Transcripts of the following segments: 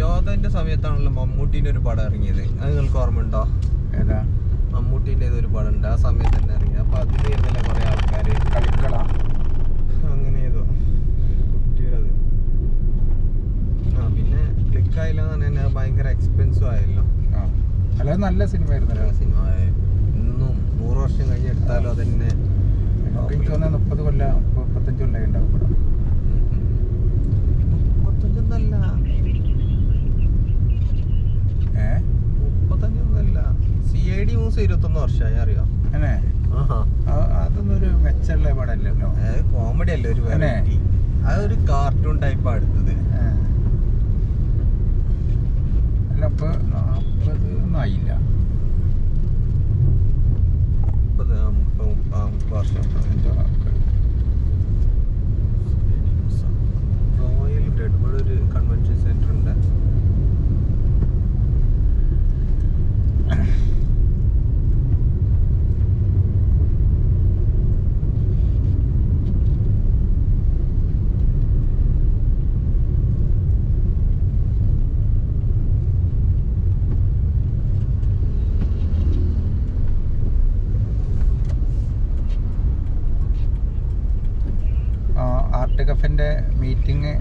യോധന്റെ സമയത്താണല്ലോ മമ്മൂട്ടിന്റെ ഒരു പടം ഇറങ്ങിയത്. അത് നിങ്ങൾക്ക് ഓർമ്മയുണ്ടോ? ഏതാ? മമ്മൂട്ടിന്റെ ഒരു പടം ഉണ്ട്, ആ സമയത്ത് തന്നെ ഇറങ്ങിയത്. അപ്പൊ അതിൽ വരുന്നില്ല കുറെ ആൾക്കാര് കളിക്കള അങ്ങനെ ഏതോ കുട്ടികളത്. പിന്നെ ക്ലിക്കായില്ല എന്ന് പറഞ്ഞാൽ ഭയങ്കര എക്സ്പെൻസീവ് ആയല്ലോ. അല്ലാതെ നല്ല സിനിമ ആയിരുന്നു. നല്ല സിനിമ ഇന്നും 100 വർഷം കഴിഞ്ഞ് എടുത്താലും അതന്നെ. എനിക്ക് തോന്നുന്നത് 30 കൊല്ലം 35 കൊല്ലം ഉണ്ടാവും പടം. 35 CID ന്യൂസ് 21 വർഷമായി, അറിയോ? അതൊന്നും ഒരു മെച്ചമുള്ള പടമല്ലല്ലോ. കോമഡി അല്ലേ, ഒരു വെറൈറ്റി. അതൊരു കാർട്ടൂൺ ടൈപ്പ് അടുത്തത്. അല്ല, ഇപ്പൊ 40 ഒന്നും ആയില്ല. 30 വർഷം. റോയൽ ബ്രെഡ് ഇവിടെ ഒരു കൺവെൻഷൻ സെന്റർ ഉണ്ട്. ആർട്ടികഫിൻ്റെ മീറ്റിംഗ്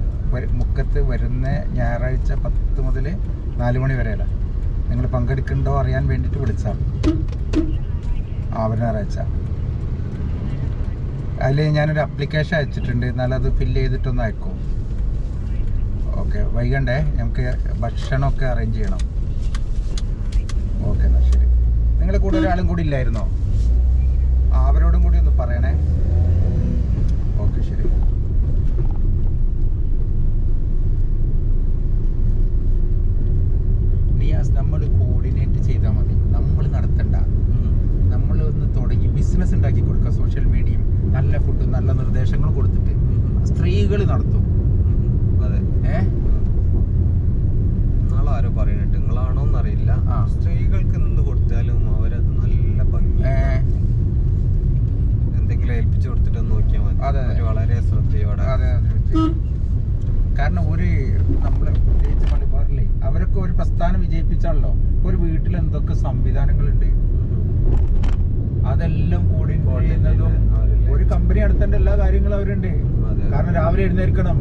മുക്കത്ത് വരുന്ന ഞായറാഴ്ച 10 മുതൽ 4 മണി വരെയല്ല. നിങ്ങൾ പങ്കെടുക്കുന്നുണ്ടോ അറിയാൻ വേണ്ടിയിട്ട് വിളിച്ചാൽ ഞായറാഴ്ച. അതിൽ ഞാനൊരു അപ്ലിക്കേഷൻ അയച്ചിട്ടുണ്ട്, എന്നാലും അത് ഫില്ല് ചെയ്തിട്ടൊന്ന് അയക്കും. ഓക്കെ, വൈകണ്ടേ, നമുക്ക് ഭക്ഷണമൊക്കെ അറേഞ്ച് ചെയ്യണം. ഓക്കെ, എന്നാൽ ശരി. നിങ്ങളുടെ കൂടെ ഒരാളും കൂടി ഇല്ലായിരുന്നോ? അവരോടും കൂടി ഒന്ന് പറയണേ. ഓക്കെ, ശരി. നമ്മൾ കോർഡിനേറ്റ് ചെയ്താൽ മതി, നമ്മൾ നടത്തണ്ട. നമ്മൾ ഒന്ന് തുടങ്ങി ബിസിനസ് ഉണ്ടാക്കി കൊടുക്കുക. സോഷ്യൽ മീഡിയയും നല്ല ഫുഡും നല്ല നിർദ്ദേശങ്ങളും കൊടുത്തിട്ട് സ്ത്രീകൾ നടത്തും. അതെ, നാളെ ആരോ പറയുന്നുണ്ട്, നിങ്ങളാണോന്നറിയില്ല, സ്ത്രീകൾക്ക് എന്ത് കൊടുത്താലും അവരത് നല്ല ഭംഗി എന്തെങ്കിലും ഏൽപ്പിച്ചു കൊടുത്തിട്ട് നോക്കിയാൽ മതി. അതെ, വളരെ ശ്രദ്ധയോടെ. അതെ, കാരണം നമ്മൾ പ്രത്യേകിച്ച് മലബാറിലെ അവരൊക്കെ ഒരു പ്രസ്ഥാനം വിജയിപ്പിച്ചാണല്ലോ. ഒരു വീട്ടിൽ എന്തൊക്കെ സംവിധാനങ്ങളുണ്ട്, അതെല്ലാം കോർഡിനേറ്റ് ചെയ്യുന്നതും ഒരു കമ്പനി നടത്തേണ്ട എല്ലാ കാര്യങ്ങളും അവരുണ്ട്. കാരണം രാവിലെ എഴുന്നേൽക്കണം,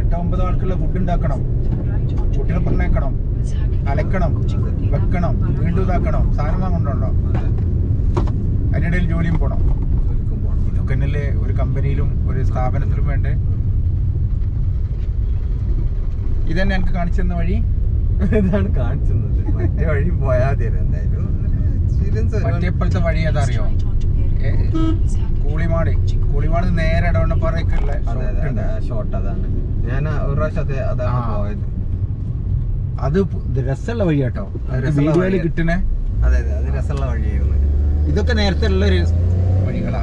8-9 ആൾക്കുള്ള ഫുഡ് ഉണ്ടാക്കണം, കുട്ടികളെ പറഞ്ഞേക്കണം, അലക്കണം, വെക്കണം, വീണ്ടും ഇതാക്കണം, സാധനം കൊണ്ടുണ്ടോ, അതിനിടയിൽ ജോലിയും പോകണം. ഇതൊക്കെ തന്നെയല്ലേ ഒരു കമ്പനിയിലും ഒരു സ്ഥാപനത്തിലും വേണ്ടേ. ഇതന്നെ എനിക്ക് കാണിച്ചു തന്ന വഴി. ഇതാണ് കാണിച്ചു തന്നത്. മറ്റേ വഴി പോയാൽ മറ്റേപ്പോഴത്തെ വഴി അതറിയോ? കൂളിമാട് നേരെ ഇടവണ്ണപ്പാറയ്ക്കുള്ള ഷോട്ട് അതാണ്. ഞാൻ ഒരു പ്രാവശ്യം അതാണ് പോയത്. അത് രസമുള്ള വഴി കേട്ടോ, വീഡിയോയില് കിട്ടണേ. അതെ അതെ, അത് രസമുള്ള വഴിയായിരുന്നു. ഇതൊക്കെ നേരത്തെ ഉള്ളൊരു വഴികളാ.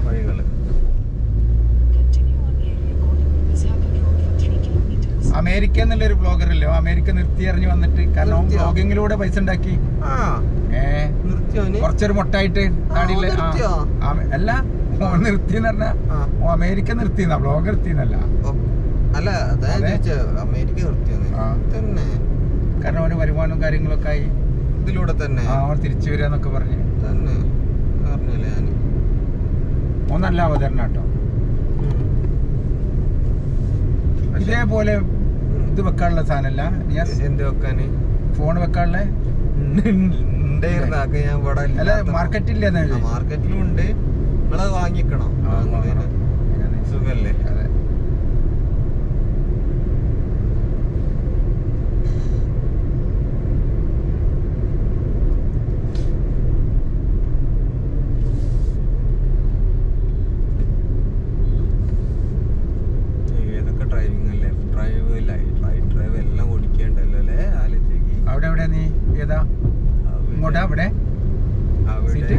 അമേരിക്ക എന്നുള്ളൊരു ബ്ലോഗർ അല്ലോ, അമേരിക്ക നിർത്തി അറിഞ്ഞു വന്നിട്ട്. കാരണം ബ്ലോഗിങ്ങിലൂടെ പൈസ ഉണ്ടാക്കി. കുറച്ചൊരു മൊട്ടായിട്ട് നാടില്ല. അല്ല, നിർത്തി എന്ന് പറഞ്ഞാ അമേരിക്ക നിർത്തിയെന്നാ, ബ്ലോഗ് നിർത്തിയെന്നല്ല. അല്ല, അമേരിക്ക നിർത്തിയെന്ന് തന്നെ. കാരണം അവന് വരുമാനവും കാര്യങ്ങളൊക്കെ ആയി ഇതിലൂടെ തന്നെ അവൻ തിരിച്ചു വരിക പറഞ്ഞ് തന്നെ പറഞ്ഞല്ലേ. ഞാൻ നല്ല അവതരണം കേട്ടോ. ഇതേപോലെ ഇത് വെക്കാനുള്ള സാധനല്ല. എന്ത് വെക്കാന്? ഫോൺ വെക്കാനുള്ള അല്ല, മാർക്കറ്റില്ല. മാർക്കറ്റിലും ഉണ്ട്, നിങ്ങളത് വാങ്ങിക്കണം. സുഖല്ലേ? അതെ. അവിടെ എവിടെയാ നീ? ഏതാ? ഇങ്ങോട്ടാ? അവിടെ സീറ്റ്?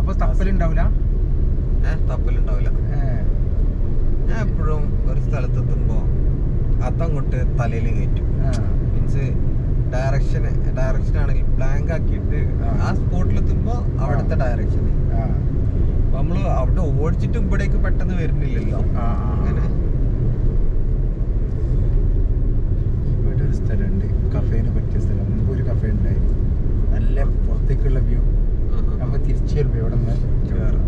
അപ്പൊ തപ്പലുണ്ടാവില്ല? തപ്പലുണ്ടാവില്ല. ഞാൻ എപ്പോഴും ഒരു സ്ഥലത്തെത്തുമ്പോ അതങ്ങോട്ട് തലയിൽ കയറ്റും. മീൻസ് ഡയറക്ഷൻ ആണെങ്കിൽ ബ്ലാങ്ക് ആക്കിയിട്ട് ആ സ്പോട്ടിലെത്തുമ്പോ അവിടുത്തെ ഡയറക്ഷന്. നമ്മള് അവിടെ ഓടിച്ചിട്ടും ഇവിടേക്ക് പെട്ടെന്ന് വരുന്നില്ലല്ലോ. അങ്ങനെ ഇവിടെ ഒരു സ്ഥലമുണ്ട്. രൂപ ഇവിടെ നിന്ന് കേറാം.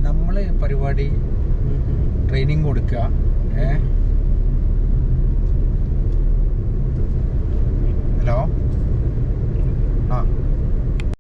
നമ്മള് പരിപാടി ട്രെയിനിങ് കൊടുക്കുക